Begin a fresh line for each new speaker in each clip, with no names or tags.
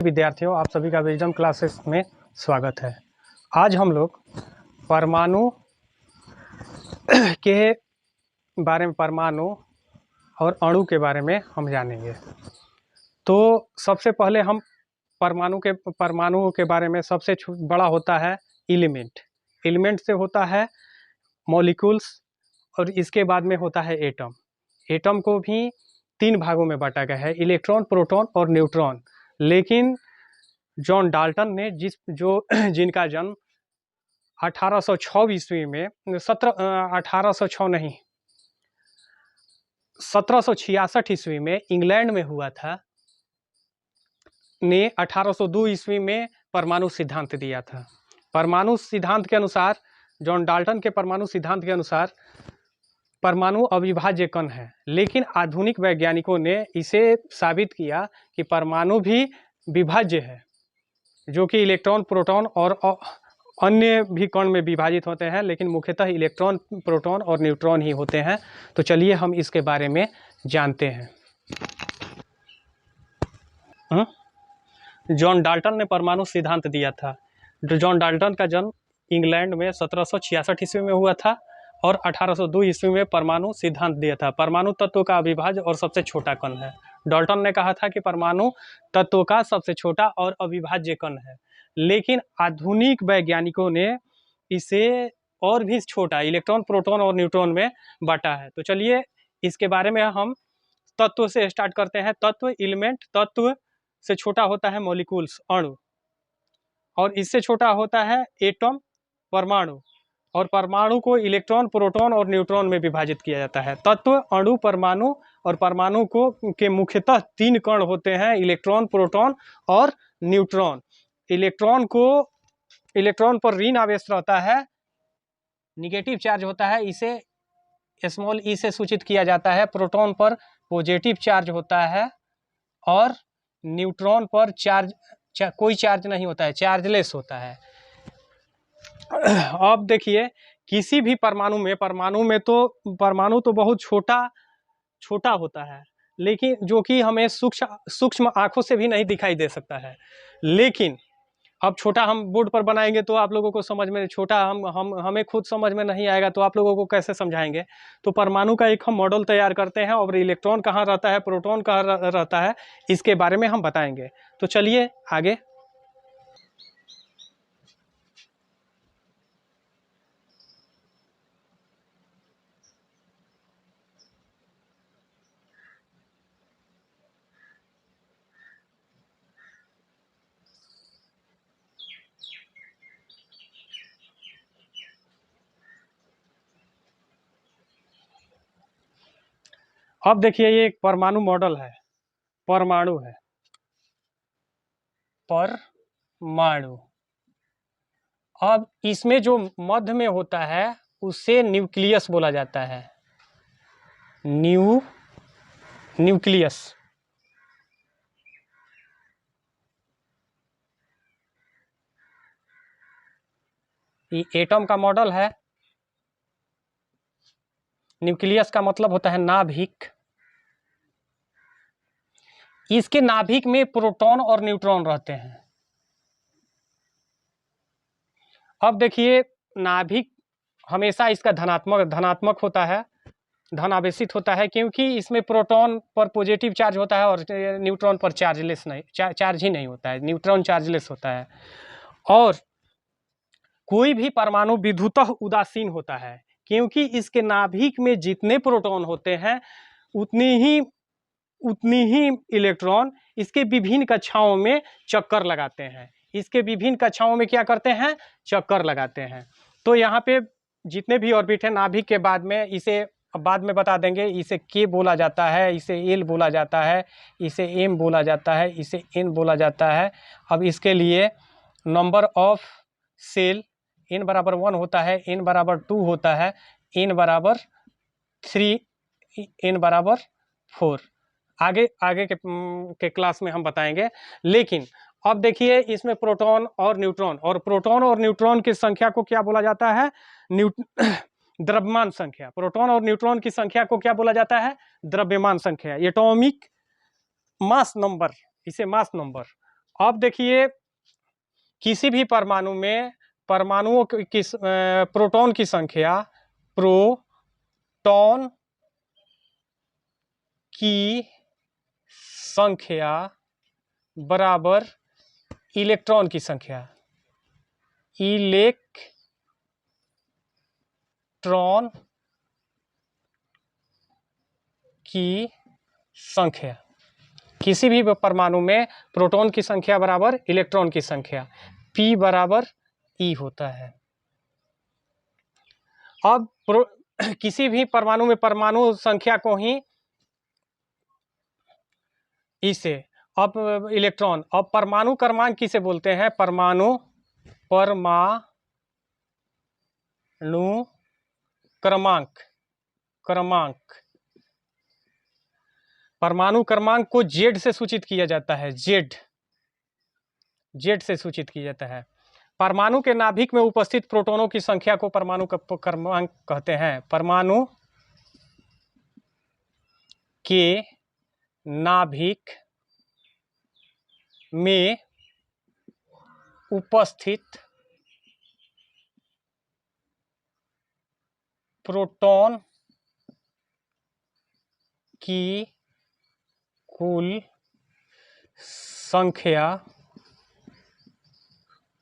विद्यार्थियों, आप सभी का विजडम क्लासेस में स्वागत है। आज हम लोग परमाणु के बारे में, परमाणु और अणु के बारे में हम जानेंगे। तो सबसे पहले हम परमाणु के बारे में, सबसे बड़ा होता है एलिमेंट। एलिमेंट से होता है मॉलिक्यूल्स और इसके बाद में होता है एटम। एटम को भी 3 भागों में बांटा गया है, इलेक्ट्रॉन, प्रोटॉन और न्यूट्रॉन। लेकिन जॉन डाल्टन ने जिनका जन्म 1806 ईस्वी में 1766 ईस्वी में इंग्लैंड में हुआ था, ने 1802 ईस्वी में परमाणु सिद्धांत दिया था। परमाणु सिद्धांत के अनुसार, जॉन डाल्टन के परमाणु सिद्धांत के अनुसार परमाणु अविभाज्य कण है। लेकिन आधुनिक वैज्ञानिकों ने इसे साबित किया कि परमाणु भी विभाज्य है, जो कि इलेक्ट्रॉन, प्रोटॉन और अन्य भी कण में विभाजित होते हैं, लेकिन मुख्यतः इलेक्ट्रॉन, प्रोटॉन और न्यूट्रॉन ही होते हैं। तो चलिए हम इसके बारे में जानते हैं। जॉन डाल्टन ने परमाणु सिद्धांत दिया था। जॉन डाल्टन का जन्म इंग्लैंड में 1766 ईस्वी में हुआ था और 1802 ईस्वी में परमाणु सिद्धांत दिया था। परमाणु तत्व का अविभाज्य और सबसे छोटा कण है। डाल्टन ने कहा था कि परमाणु तत्व का सबसे छोटा और अविभाज्य कण है, लेकिन आधुनिक वैज्ञानिकों ने इसे और भी छोटा, इलेक्ट्रॉन, प्रोटॉन और न्यूट्रॉन में बांटा है। तो चलिए इसके बारे में हम तत्व से स्टार्ट करते हैं। तत्व, एलिमेंट। तत्व से छोटा होता है मॉलिक्यूल्स, अणु, और इससे छोटा होता है एटम, परमाणु। और परमाणु को इलेक्ट्रॉन, प्रोटॉन और न्यूट्रॉन में विभाजित किया जाता है। तत्व, अणु, परमाणु और परमाणु के मुख्यतः 3 कण होते हैं, इलेक्ट्रॉन, प्रोटॉन और न्यूट्रॉन। इलेक्ट्रॉन पर ऋण आवेश रहता है, निगेटिव चार्ज होता है, इसे स्मॉल ई से सूचित किया जाता है। प्रोटॉन पर पॉजिटिव चार्ज होता है और न्यूट्रॉन पर कोई चार्ज नहीं होता है, चार्जलेस होता है। अब देखिए, किसी भी परमाणु तो बहुत छोटा होता है, लेकिन जो कि हमें सूक्ष्म आंखों से भी नहीं दिखाई दे सकता है। लेकिन अब छोटा हम बोर्ड पर बनाएंगे तो आप लोगों को समझ में, छोटा हमें खुद समझ में नहीं आएगा तो आप लोगों को कैसे समझाएंगे। तो परमाणु का एक हम मॉडल तैयार करते हैं और इलेक्ट्रॉन कहाँ रहता है, प्रोटॉन कहाँ रहता है, इसके बारे में हम बताएंगे। तो चलिए आगे। अब देखिए, ये एक परमाणु मॉडल है, परमाणु है, परमाणु। अब इसमें जो मध्य में होता है उसे न्यूक्लियस बोला जाता है, न्यूक्लियस। ये एटम का मॉडल है। न्यूक्लियस का मतलब होता है नाभिक। इसके नाभिक में प्रोटॉन और न्यूट्रॉन रहते हैं। अब देखिए, नाभिक हमेशा इसका धनात्मक होता है, धनावेशित होता है, क्योंकि इसमें प्रोटॉन पर पॉजिटिव चार्ज होता है और न्यूट्रॉन पर चार्ज ही नहीं होता है, न्यूट्रॉन चार्जलेस होता है। और कोई भी परमाणु विद्युतः उदासीन होता है, क्योंकि इसके नाभिक में जितने प्रोटॉन होते हैं उतनी ही इलेक्ट्रॉन इसके विभिन्न कक्षाओं में चक्कर लगाते हैं। इसके विभिन्न कक्षाओं में क्या करते हैं, चक्कर लगाते हैं। तो यहाँ पे जितने भी ऑर्बिट है नाभिक के बाद में, इसे बाद में बता देंगे, इसे के बोला जाता है, इसे एल बोला जाता है, इसे एम बोला जाता है, इसे एन बोला जाता है। अब इसके लिए नंबर ऑफ सेल n बराबर 1 होता है, n बराबर 2 होता है, n बराबर 3, n बराबर 4। आगे के क्लास में हम बताएंगे। लेकिन अब देखिए, इसमें प्रोटॉन और न्यूट्रॉन की संख्या को क्या बोला जाता है, द्रव्यमान संख्या। प्रोटॉन और न्यूट्रॉन की संख्या को क्या बोला जाता है, द्रव्यमान संख्या, एटॉमिक मास नंबर, इसे मास नंबर। अब देखिए किसी भी परमाणु में परमाणुओं की प्रोटॉन की संख्या प्रोटॉन की संख्या बराबर इलेक्ट्रॉन की संख्या, इलेक्ट्रॉन की संख्या। किसी भी परमाणु में प्रोटॉन की संख्या बराबर इलेक्ट्रॉन की संख्या, P बराबर E होता है। अब किसी भी परमाणु में परमाणु संख्या को ही इसे, अब इलेक्ट्रॉन, अब परमाणु क्रमांक किसे बोलते हैं? परमाणु क्रमांक परमाणु क्रमांक को Z से सूचित किया जाता है। Z से सूचित किया जाता है। परमाणु के नाभिक में उपस्थित प्रोटॉनों की संख्या को परमाणु क्रमांक कहते हैं। परमाणु के नाभिक में उपस्थित प्रोटॉन की कुल संख्या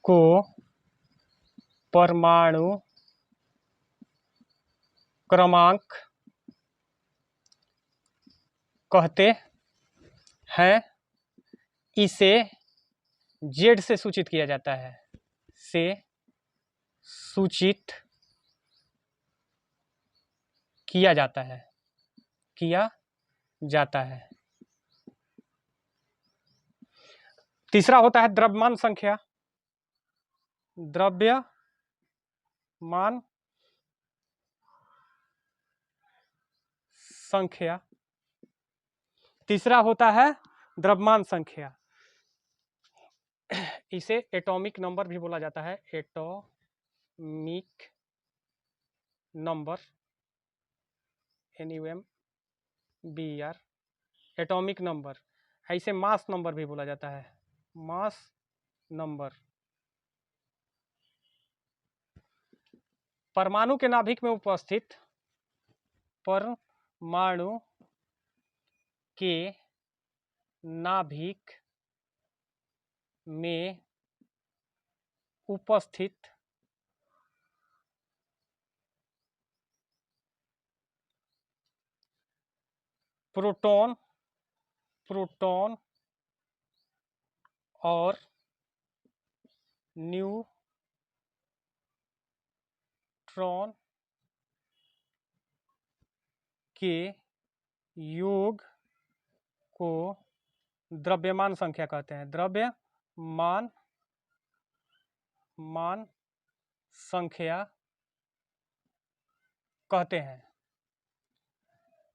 को परमाणु क्रमांक कहते हैं। इसे Z से सूचित किया जाता है, से सूचित किया जाता है। तीसरा होता है द्रव्यमान संख्या। द्रव्यमान संख्या, तीसरा होता है द्रव्यमान संख्या। इसे एटॉमिक नंबर भी बोला जाता है। Atomic number, NUMBR, atomic number. इसे मास नंबर भी बोला जाता है, मास नंबर। परमाणु के नाभिक में उपस्थित परमाणु के नाभिक में उपस्थित प्रोटॉन और न्यूट्रॉन के योग को द्रव्यमान संख्या कहते हैं। द्रव्यमान संख्या कहते हैं।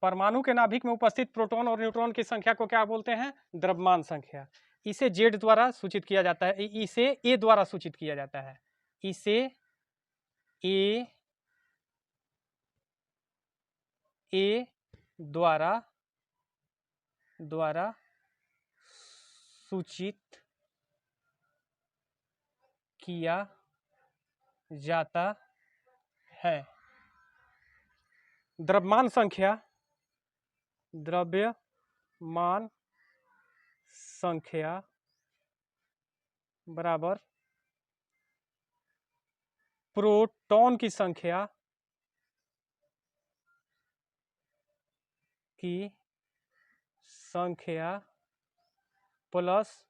परमाणु के नाभिक में उपस्थित प्रोटॉन और न्यूट्रॉन की संख्या को क्या बोलते हैं? द्रव्यमान संख्या। इसे Z द्वारा सूचित किया जाता है, इसे A द्वारा सूचित किया जाता है। इसे A द्वारा सूचित किया जाता है। द्रव्यमान संख्या बराबर प्रोटॉन की संख्या प्लस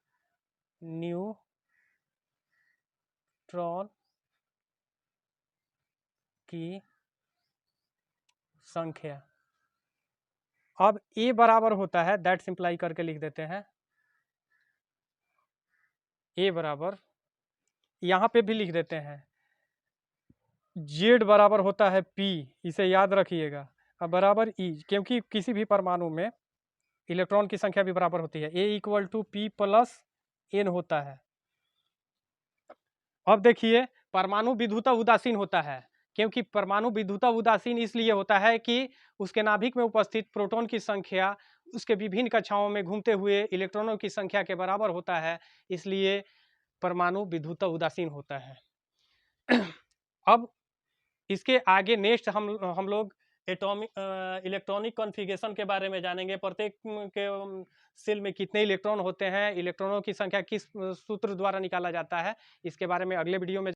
न्यूट्रॉन की संख्या। अब A बराबर होता है, दैट सिंप्लाई करके लिख देते हैं। A बराबर, यहाँ पे भी लिख देते हैं, Z बराबर होता है P, इसे याद रखिएगा। अब बराबर E, क्योंकि किसी भी परमाणु में इलेक्ट्रॉन की संख्या भी बराबर होती है। A equal to P plus N होता है। अब देखिए परमाणु विद्युत उदासीन होता है, क्योंकि परमाणु विद्युत उदासीन इसलिए होता है कि उसके नाभिक में उपस्थित प्रोटॉन की संख्या उसके विभिन्न कक्षाओं में घूमते हुए इलेक्ट्रॉनों की संख्या के बराबर होता है, इसलिए परमाणु विद्युत उदासीन होता है। अब इसके आगे नेक्स्ट हम लोग एटॉमिक इलेक्ट्रॉनिक कॉन्फ़िगरेशन के बारे में जानेंगे। प्रत्येक के सेल में कितने इलेक्ट्रॉन होते हैं, इलेक्ट्रॉनों की संख्या किस सूत्र द्वारा निकाला जाता है, इसके बारे में अगले वीडियो में